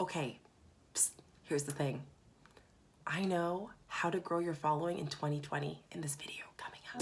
Okay, psst, here's the thing. I know how to grow your following in 2020 in this video coming up.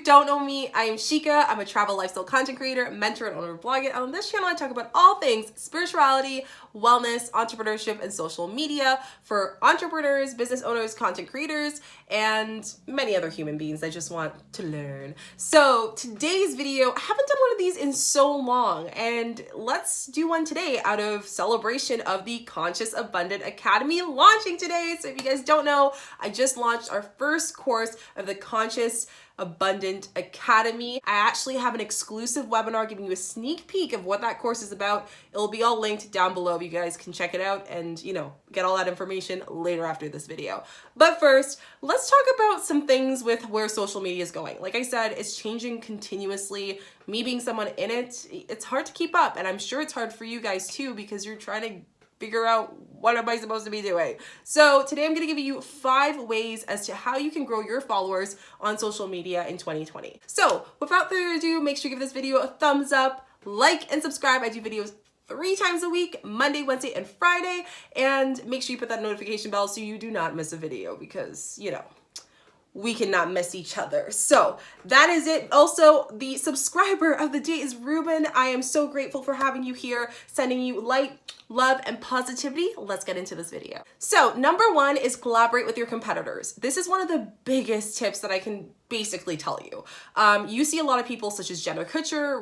Don't know me, I am Shika. I'm a travel lifestyle content creator, mentor, and owner of blogging. And on this channel, I talk about all things spirituality, wellness, entrepreneurship, and social media for entrepreneurs, business owners, content creators, and many other human beings that just want to learn. So today's video, I haven't done one of these in so long, and let's do one today out of celebration of the Conscious Abundant Academy launching today. So if you guys don't know, I just launched our first course of the Conscious Abundant Academy. I actually have an exclusive webinar giving you a sneak peek of what that course is about. It'll be all linked down below. You guys can check it out and, get all that information later after this video. But first, let's talk about some things with where social media is going. Like I said, it's changing continuously. Me being someone in it, it's hard to keep up. And I'm sure it's hard for you guys too, because you're trying to figure out what am I supposed to be doing. So today I'm going to give you 5 ways as to how you can grow your followers on social media in 2020. So without further ado, make sure you give this video a thumbs up, like, and subscribe. I do videos 3 times a week, Monday, Wednesday, and Friday. And make sure you put that notification bell so you do not miss a video because, we cannot miss each other. So that is it. Also, the subscriber of the day is Ruben. I am so grateful for having you here, sending you light, love, and positivity. Let's get into this video. So number 1 is collaborate with your competitors. This is one of the biggest tips that I can basically tell you. You see a lot of people such as Jenna Kutcher,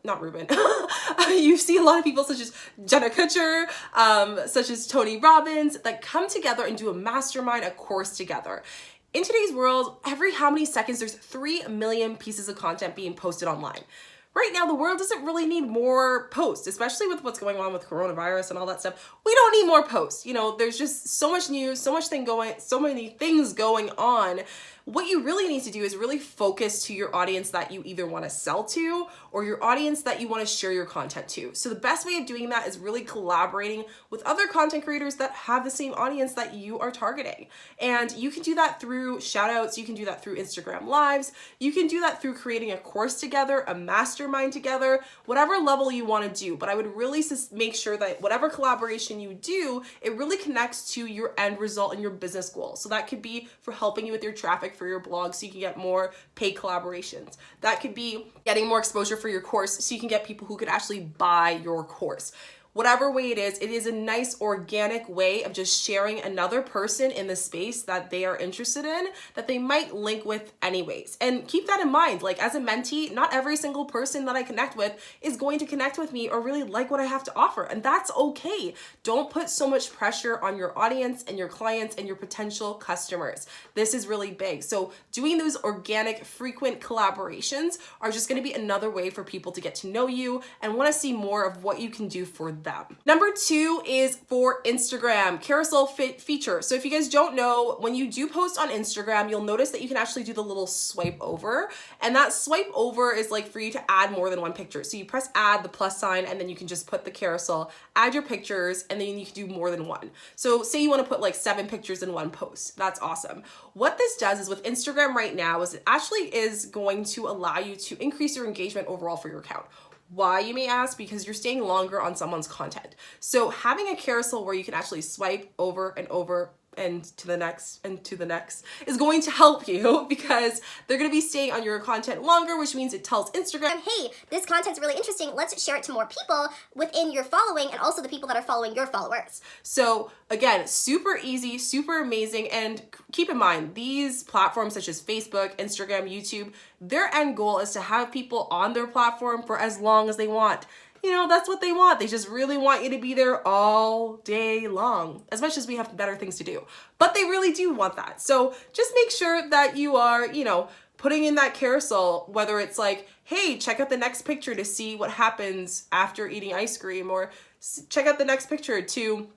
not Ruben. You see a lot of people such as Jenna Kutcher, such as Tony Robbins, that come together and do a mastermind, a course together. In today's world, every how many seconds there's 3 million pieces of content being posted online. Right now, the world doesn't really need more posts, especially with what's going on with coronavirus and all that stuff. We don't need more posts. There's just so much news, so many things going on. What you really need to do is really focus to your audience that you either want to sell to or your audience that you want to share your content to. So the best way of doing that is really collaborating with other content creators that have the same audience that you are targeting. And you can do that through shout outs. You can do that through Instagram lives. You can do that through creating a course together, a mastermind together, whatever level you want to do. But I would really make sure that whatever collaboration you do, it really connects to your end result and your business goal. So that could be for helping you with your traffic for your blog so you can get more paid collaborations. That could be getting more exposure for your course so you can get people who could actually buy your course. Whatever way it is a nice organic way of just sharing another person in the space that they are interested in that they might link with anyways. And keep that in mind, like as a mentee, not every single person that I connect with is going to connect with me or really like what I have to offer. And that's okay. Don't put so much pressure on your audience and your clients and your potential customers. This is really big. So doing those organic, frequent collaborations are just going to be another way for people to get to know you and want to see more of what you can do for them. Number 2 is for Instagram, carousel feature. So if you guys don't know, when you do post on Instagram, you'll notice that you can actually do the little swipe over. And that swipe over is like for you to add more than one picture. So you press add, the plus sign, and then you can just put the carousel, add your pictures, and then you can do more than one. So say you want to put like 7 pictures in one post. That's awesome. What this does is with Instagram right now is it actually is going to allow you to increase your engagement overall for your account. Why, you may ask? Because you're staying longer on someone's content. So having a carousel where you can actually swipe over and over and to the next and to the next is going to help you because they're going to be staying on your content longer, which means it tells Instagram, hey, this content's really interesting. Let's share it to more people within your following and also the people that are following your followers. So again, super easy, super amazing. And keep in mind, these platforms such as Facebook, Instagram, YouTube, their end goal is to have people on their platform for as long as they want. That's what they want. They just really want you to be there all day long, as much as we have better things to do. But they really do want that. So just make sure that you are, putting in that carousel, whether it's like, hey, check out the next picture to see what happens after eating ice cream, or check out the next picture to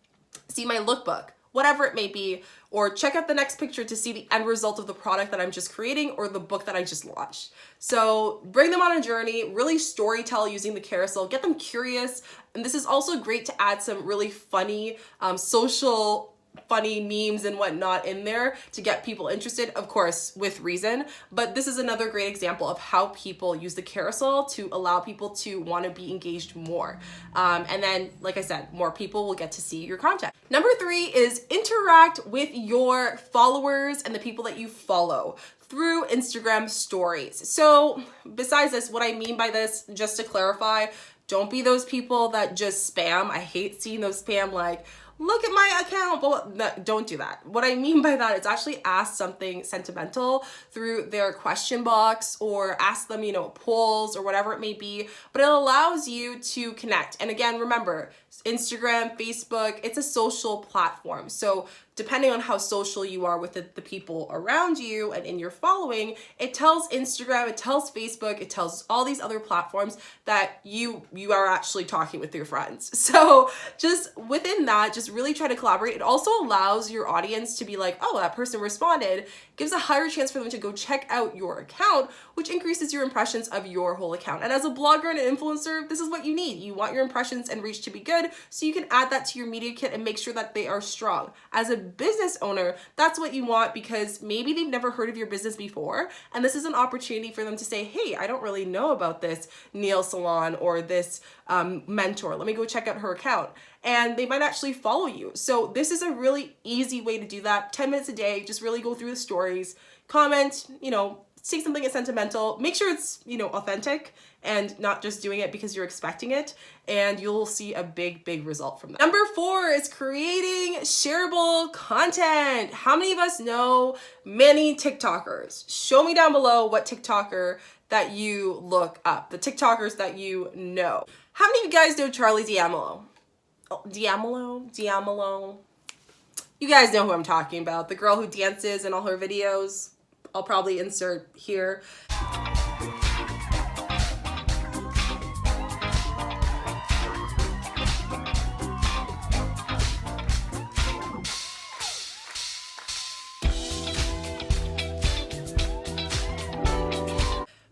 see my lookbook, whatever it may be, or check out the next picture to see the end result of the product that I'm just creating or the book that I just launched. So bring them on a journey, really storytell using the carousel, get them curious. And this is also great to add some really funny social funny memes and whatnot in there to get people interested, of course, with reason. But this is another great example of how people use the carousel to allow people to want to be engaged more. And then, like I said, more people will get to see your content. Number 3 is interact with your followers and the people that you follow through Instagram stories. So besides this, what I mean by this, just to clarify, don't be those people that just spam. I hate seeing those spam like, look at my account, but no, don't do that. What I mean by that is actually ask something sentimental through their question box, or ask them, polls or whatever it may be, but it allows you to connect. And again, remember, Instagram, Facebook, it's a social platform. So depending on how social you are with the people around you and in your following, it tells Instagram, it tells Facebook, it tells all these other platforms that you are actually talking with your friends. So just within that, just really try to collaborate. It also allows your audience to be like, oh, that person responded, gives a higher chance for them to go check out your account, which increases your impressions of your whole account. And as a blogger and an influencer, this is what you need. You want your impressions and reach to be good, so you can add that to your media kit and make sure that they are strong. As a business owner, that's what you want, because maybe they've never heard of your business before, and this is an opportunity for them to say, hey, I don't really know about this nail salon or this mentor. Let me go check out her account. And they might actually follow you. So this is a really easy way to do that. 10 minutes a day, just really go through the stories, comment, say something that's sentimental, make sure it's, authentic and not just doing it because you're expecting it, and you'll see a big result from that. Number 4 is creating shareable content. How many of us know many TikTokers? Show me down below what TikToker that you look up, the TikTokers that you know. How many of you guys know Charlie D'Amelio? Oh, D'Amelio. You guys know who I'm talking about. The girl who dances in all her videos. I'll probably insert here.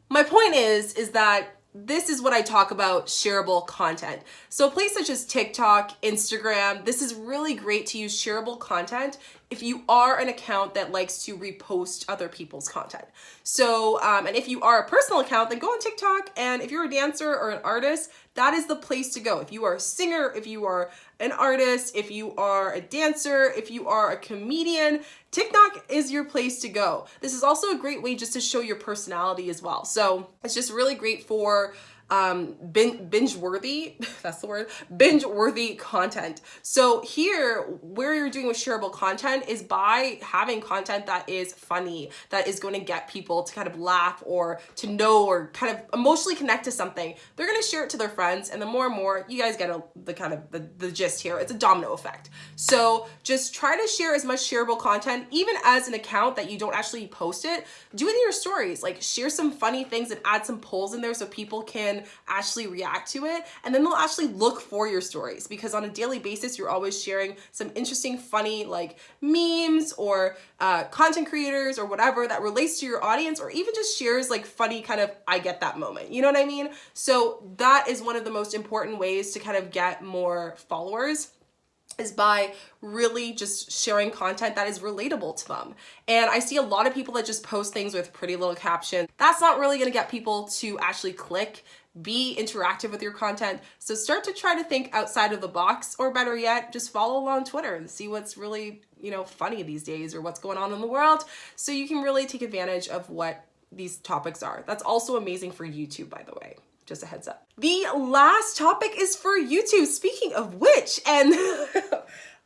My point is that this is what I talk about, shareable content. So a place such as TikTok, Instagram, this is really great to use shareable content if you are an account that likes to repost other people's content. So, and if you are a personal account, then go on TikTok, and if you're a dancer or an artist, that is the place to go. If you are a singer, if you are an artist, if you are a dancer, if you are a comedian, TikTok is your place to go. This is also a great way just to show your personality as well. So it's just really great for binge-worthy, that's the word, binge-worthy content. So here, where you're doing with shareable content is by having content that is funny, that is going to get people to kind of laugh or to know or kind of emotionally connect to something. They're going to share it to their friends, and the more and more, you guys get the gist here. It's a domino effect. So just try to share as much shareable content, even as an account that you don't actually post it. Do it in your stories. Like, share some funny things and add some polls in there so people can actually react to it, and then they'll actually look for your stories, because on a daily basis you're always sharing some interesting, funny, like memes or content creators or whatever that relates to your audience, or even just shares like funny kind of I get that moment, you know what I mean? So that is one of the most important ways to kind of get more followers, is by really just sharing content that is relatable to them. And I see a lot of people that just post things with pretty little caption. That's not really gonna get people to actually click, be interactive with your content. So start to try to think outside of the box, or better yet, just follow along Twitter and see what's really, funny these days, or what's going on in the world, so you can really take advantage of what these topics are. That's also amazing for YouTube, by the way. Just a heads up. The last topic is for YouTube. Speaking of which, and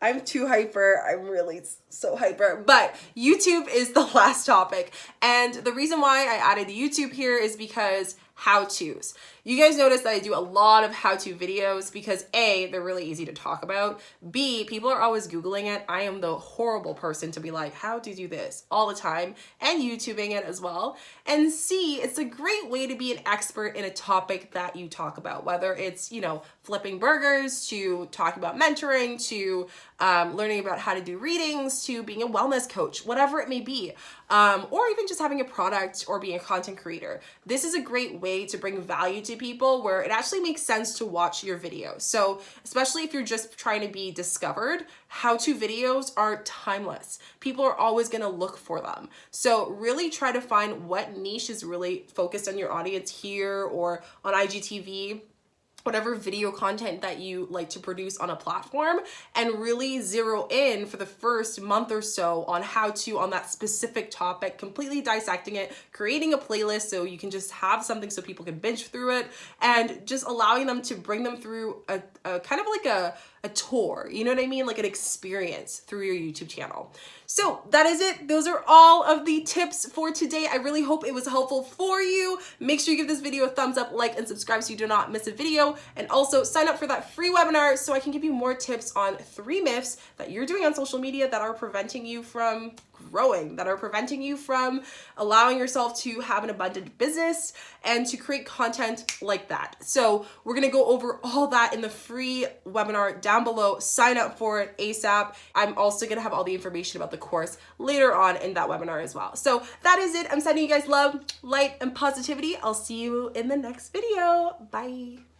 I'm too hyper. I'm really so hyper, but YouTube is the last topic. And the reason why I added YouTube here is because how-tos. You guys notice that I do a lot of how-to videos because A, they're really easy to talk about. B, people are always Googling it. I am the horrible person to be like, how to do this all the time, and YouTubing it as well. And C, it's a great way to be an expert in a topic that you talk about, whether it's, flipping burgers, to talking about mentoring, to learning about how to do readings, to being a wellness coach, whatever it may be, or even just having a product or being a content creator. This is a great way to bring value to people where it actually makes sense to watch your videos. So especially if you're just trying to be discovered, how-to videos are timeless. People are always going to look for them. So really try to find what niche is really focused on your audience here or on IGTV, whatever video content that you like to produce on a platform, and really zero in for the first month or so on how to on that specific topic, completely dissecting it, creating a playlist so you can just have something so people can binge through it, and just allowing them to bring them through a kind of like a tour, you know what I mean? Like an experience through your YouTube channel. So that is it. Those are all of the tips for today. I really hope it was helpful for you. Make sure you give this video a thumbs up, like, and subscribe so you do not miss a video. And also sign up for that free webinar so I can give you more tips on 3 myths that you're doing on social media that are preventing you from growing, that are preventing you from allowing yourself to have an abundant business and to create content like that. So we're gonna go over all that in the free webinar down below. Sign up for it ASAP. I'm also gonna have all the information about the course later on in that webinar as well. So that is it. I'm sending you guys love, light, and positivity. I'll see you in the next video. Bye.